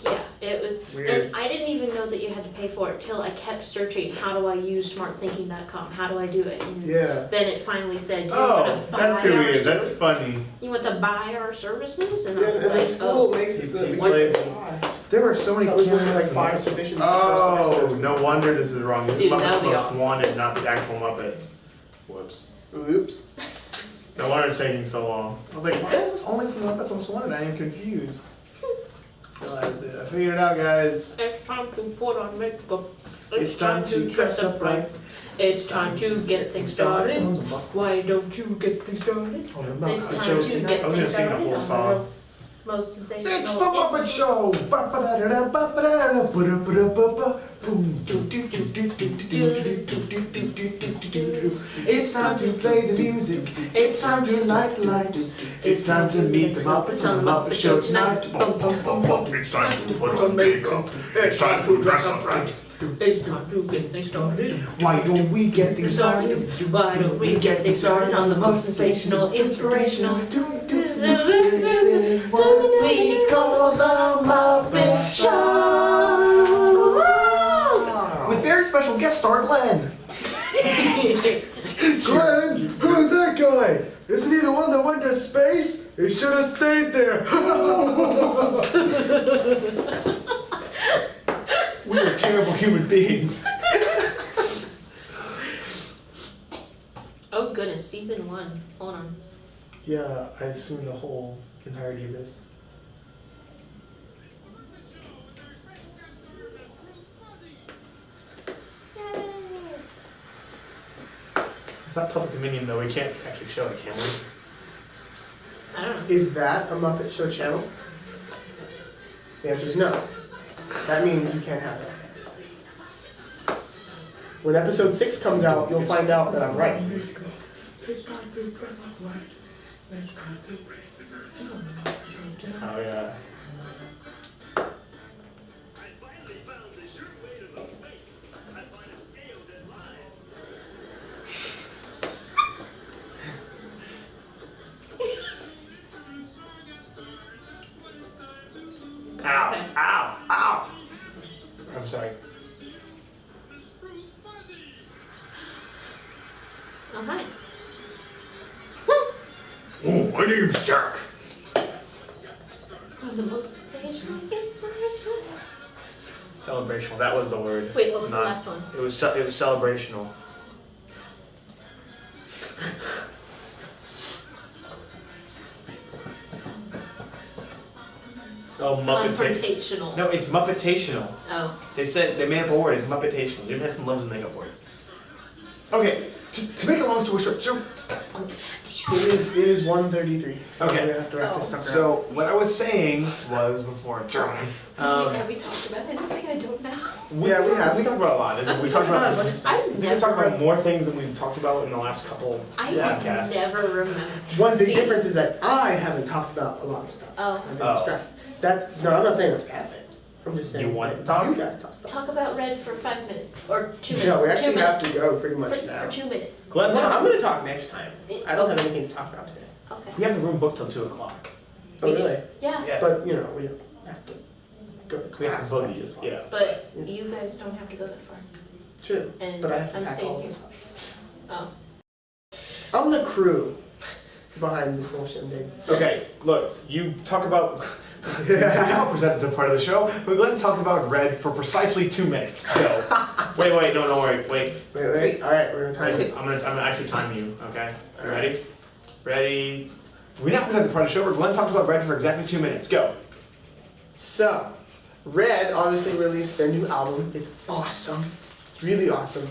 Yeah, it was. Weird. And I didn't even know that you had to pay for it till I kept searching. How do I use smartthinking.com? How do I do it? And Yeah. then it finally said, do you Oh, want to buy that's who our he is. That's service? funny. You want to buy our services? And And, I was and the like, school oh. makes it so that He we plays- can apply. There were so many That was supposed to be cameos like in 5 submissions. per Oh, semester. no wonder this is wrong. This is Dude, Muppets that'd be Most awesome. Wanted, not the actual Muppets. Whoops. Oops. No wonder it's taking so long. I was like, why is this only for Muppets Most Wanted? I am confused. Realized it. I figured it out, guys. It's time to put on makeup. It's time to dress up right. It's time to get things started. On the Muppet- Why don't you get things started? On the It's Muppet time Show to tonight. get I was gonna things sing the started. whole on song. Most sensational. It's the Muppet Show! Ba-ba-da-da-da, ba-ba-da-da, ba-da-ba-da-ba-ba, boom, do-do-do-do-do-do-do-do-do-do-do-do-do-do. It's time to play the music. It's time to light the lights. It's time to meet the Muppets on the Muppet Show tonight. Bum, bum, bum, bum. It's time to put on makeup. It's time to dress up right. It's time to get things started. Why don't we get things started? Why don't we get things started on the most sensational, inspirational? This is what we call the Muppet Show. With very special guest star Glenn. Glenn, who's that guy? Isn't he the one that went to space? He should have stayed there. We are terrible human beings. Oh goodness, season 1. Hold on. Yeah, I assume the whole entirety of this. Yay! It's not public dominion though. We can't actually show it, can we? I don't know. Is that a Muppet Show channel? The answer is no. That means you can't have it. When episode 6 comes out, you'll find out that I'm right. Oh yeah. I finally found the sure way to lose weight. I find a scale that lies. Ow! Okay. Ow! Ow! I'm sorry. Oh, hi. Oh, my name's Jack. I'm the most sensational inspiration. Celebrational. That was the word. Wait, what was the Not- last one? It was celebrational. Oh, Muppet. Confrontational. No, it's Muppetational. Oh. They said they made up a word. It's Muppetational. They had some loves and makeup words. Okay, to make a long story short, so It is 1:33. So Okay. we're gonna have to wrap this sucker up. so what I was saying was before. Have we talked about anything I don't know? Yeah, we have. We talked about a lot. We talked about. I I think we never, talked about more things than we've talked about in the last couple I podcasts. never remember. One big See? difference is that I haven't talked about a lot of stuff. Oh. So I've been Oh. distracted. No, I'm not saying that's a bad thing. I'm just saying You want that to talk? you guys talk about. Talk about Red for 5 minutes. Or 2 minutes. No, we 2 actually minutes. have to go pretty much for, now. for 2 minutes. Glenn, No, I'm gonna talk next time. I don't have anything to talk about today. Okay. we have the room booked till 2 o'clock. Oh, really? Yeah. Yeah. But, you know, we have to go to We have to class bug by you, 2 o'clock. yeah. But you guys don't have to go that far. True. And But I have to I'm pack staying all here. this up. Oh. I'm the crew behind this whole shindig. Okay, look, you talk about. We now present the part of the show where Glenn talks about Red for precisely 2 minutes. Go. Wait, no, don't worry. Wait. Wait. All right, we're gonna time this. I'm gonna actually time you. Okay. You ready? Ready. We now present the part of the show where Glenn talks about Red for exactly 2 minutes. Go. So, Red obviously released their new album. It's awesome. It's really awesome.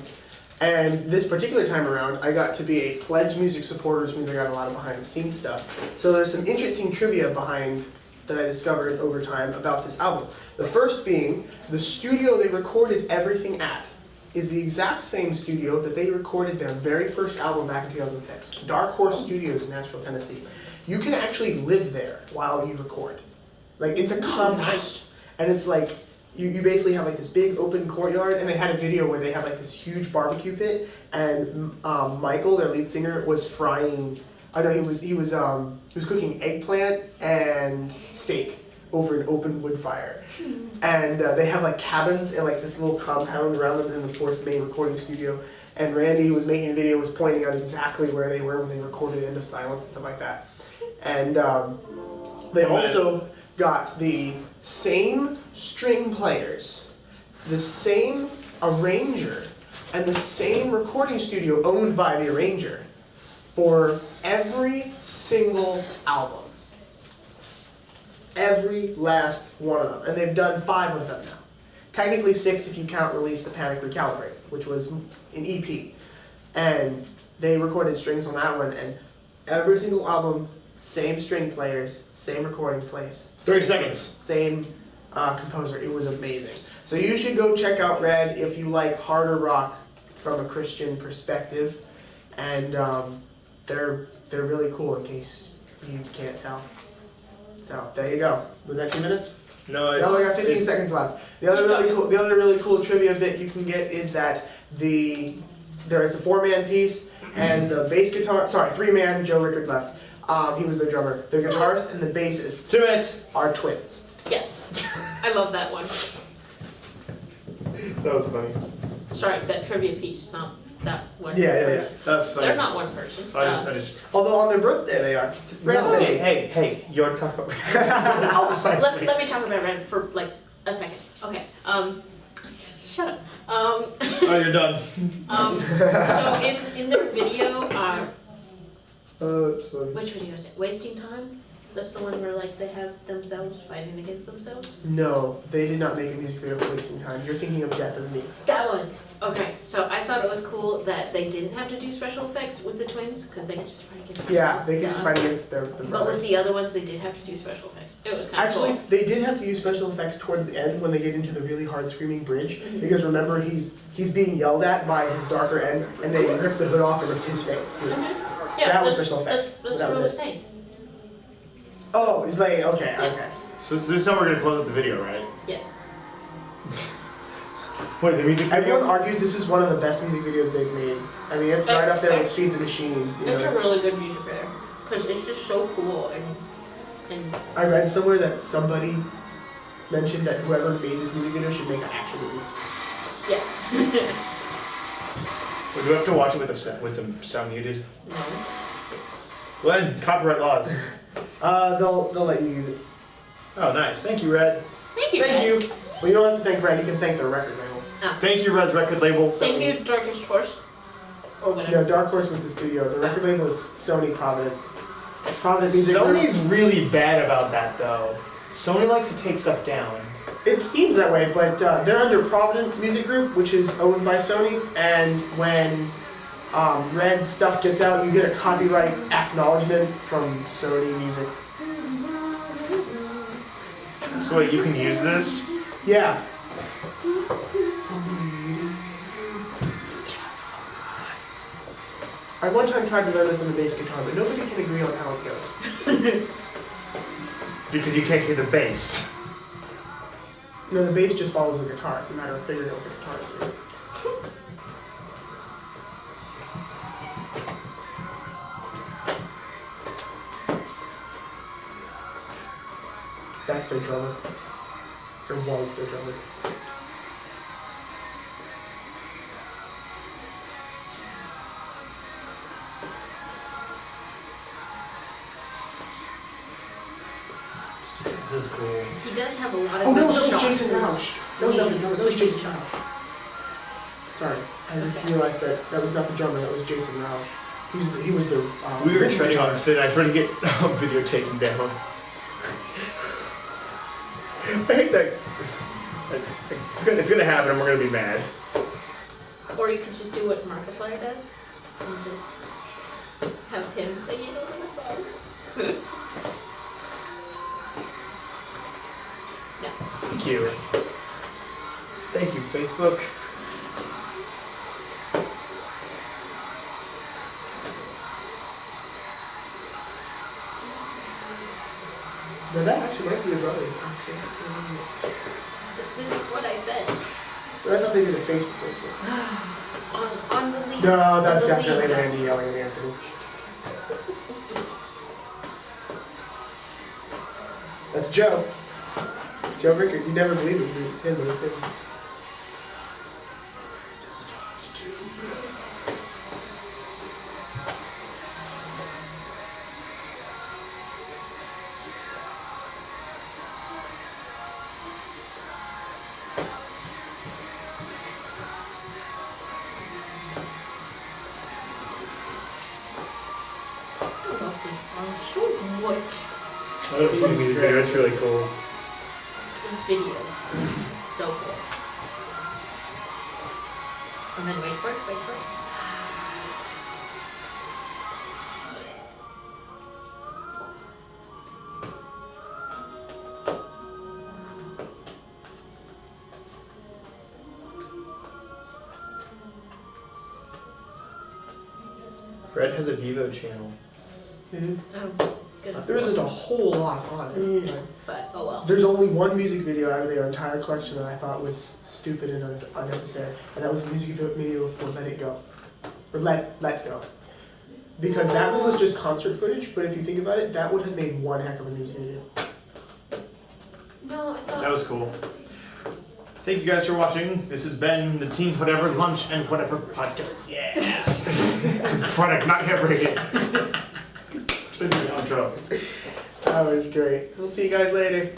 And this particular time around, I got to be a pledge music supporter, which means I got a lot of behind the scenes stuff. So there's some interesting trivia behind that I discovered over time about this album. The first being, the studio they recorded everything at is the exact same studio that they recorded their very first album back in 2006. Dark Horse Studios in Nashville, Tennessee. You can actually live there while you record. Like, it's a compound. Nice. And it's like, you basically have like this big open courtyard, and they had a video where they have like this huge barbecue pit, and Michael, their lead singer, was frying. I know he was cooking eggplant and steak over an open wood fire, and they have like cabins and like this little compound around them, and of course the main recording studio. And Randy, who was making the video, was pointing out exactly where they were when they recorded End of Silence and stuff like that. And they also got the same string players, the same arranger, and the same recording studio owned by the arranger for every single album. Every last one of them. And they've done 5 of them now. Technically 6 if you count Release the Panic Recalibrate, which was an EP. And they recorded strings on that one, and every single album, same string players, same recording place. 30 seconds. Same composer. It was amazing. So you should go check out Red if you like harder rock from a Christian perspective. And they're really cool in case you can't tell. So there you go. Was that 2 minutes? No, it's. No, we got 15 seconds left. The other really cool trivia bit you can get is that it's a 4-man piece, and the bass guitar, 3-man, Joe Rickard left. He was the drummer. The guitarist and the bassist 2 minutes. are twins. Yes. I love that one. That was funny. Sorry, that trivia piece, not that one. Yeah. That's funny. They're not one person. So I just. Although on their birthday they are. Really? Hey, you already talked about. I'll decide. Let me talk about Red for like a second. Okay. Shut up. Oh, you're done. So in their video, Oh, it's funny. Which video is it? Wasting Time? That's the one where like they have themselves fighting against themselves? No, they did not make a music video for Wasting Time. You're thinking of Death of Me. That one! Okay, so I thought it was cool that they didn't have to do special effects with the twins, because they could just fight against Yeah, themselves. they could just fight against their But brother. with the other ones, they did have to do special effects. It was kind of Actually, cool. they did have to use special effects towards the end when they get into the really hard screaming bridge. Mhm. Because remember, he's being yelled at by his darker end, and they rip the hood off and it's his face. Yeah, that was that's- special effects. That's That what was I was it. saying. Oh, it's like, okay, okay. So this is how we're gonna close up the video, right? Yes. Wait, the music video? Everyone argues this is one of the best music videos they've made. I mean, it's right up there with Feed the Machine. You know, It's a it's- really good music video. Because it's just so cool and I read somewhere that somebody mentioned that whoever made this music video should make an action movie. yes. Well, do we have to watch it with the sound muted? No. Glenn, copyright laws. They'll let you use it. Oh, nice. Thank you, Red. Thank you, Thank Red. you. Well, you don't have to thank Red. You can thank the record label. Thank you, Red's record label. Thank you, Darkest Horse. Or whatever. No, Dark Horse was the studio. The record label is Sony Provident. Provident Music Group. Sony's really bad about that, though. Sony likes to take stuff down. It seems that way, but they're under Provident Music Group, which is owned by Sony. And when Red stuff gets out, you get a copyright acknowledgement from Sony Music. So wait, you can use this? Yeah. I one time tried to learn this on the bass guitar, but nobody can agree on how it goes. Because you can't hear the bass. No, the bass just follows the guitar. It's a matter of figuring out what the guitar is doing. That's their drummer. Or was their drummer. This is cool. He does have a lot of Oh good no, that was shots. Jason Roush. That was not the drummer, that was Sweeping Jason shots. Roush. Sorry, I just Okay. realized that was not the drummer, that was Jason Roush. He was the We were rhythm treading on guitarist. our sit. I tried to get a video taken down. I hate that. It's gonna happen and we're gonna be mad. Or you could just do what Markiplier does and just have him singing over the songs. No. Thank you. Thank you, Facebook. No, that actually might be your brother's, actually. This is what I said. But I thought they did a Facebook Facebook. On the lead. No, that's on the definitely lead guy. Randy yelling at Anthony. That's Joe. Joe Rickard. You never believe it, but it's him, but it's him. It's a star's too big. I love this song so much. I love the music video. It's really cool. The video is so cool. And then wait for it, wait for it. Fred has a Vivo channel. Mhm. Oh, goodness. There isn't a whole lot on it. No, but oh well. There's only one music video out of their entire collection that I thought was stupid and unnecessary, and that was the music video for Let It Go. Or Let Go. Because that one was just concert footage, but if you think about it, that would have made one heck of a music video. No, I thought. That was cool. Thank you guys for watching. This has been the Team Whatever Lunch and Whatever podcast. Yes! Product, not hair breaking. Should be the outro. That was great. We'll see you guys later.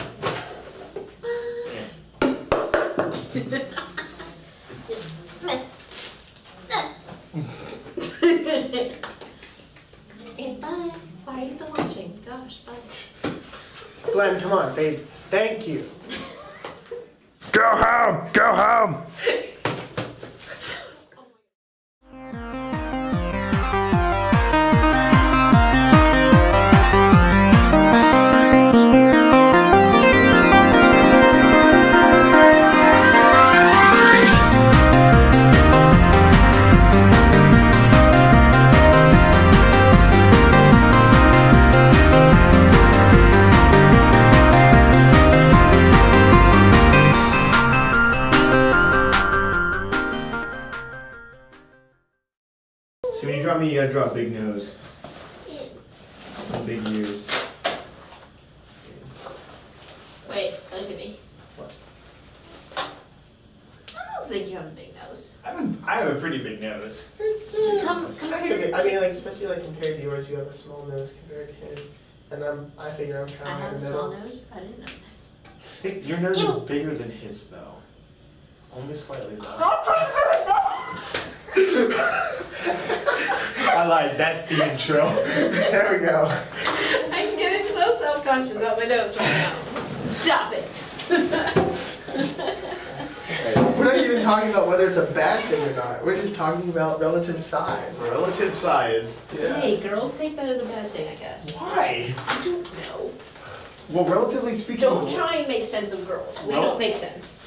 Bye. Glenn, come on, babe. Thank you. Go home! Go home! So when you draw me, you gotta draw a big nose. And big ears. Wait, look at me. What? I don't think you have a big nose. I have a pretty big nose. It's Come kind of here. I mean, like, especially like compared to yours, you have a small nose compared to him. And I figure I'm I kind have of a in the small middle. nose. I didn't know this. I think your nose is bigger than his though. Only slightly though. Stop trying I lied, that's the intro. There we go. I'm getting so self-conscious about my nose right now. Stop it. We're not even talking about whether it's a bad thing or not. We're just talking about relative size. Relative size. Hey, girls take that as a bad thing, I guess. Why? I don't know. Well, relatively speaking. Don't try and make sense of girls. We Well- don't make sense.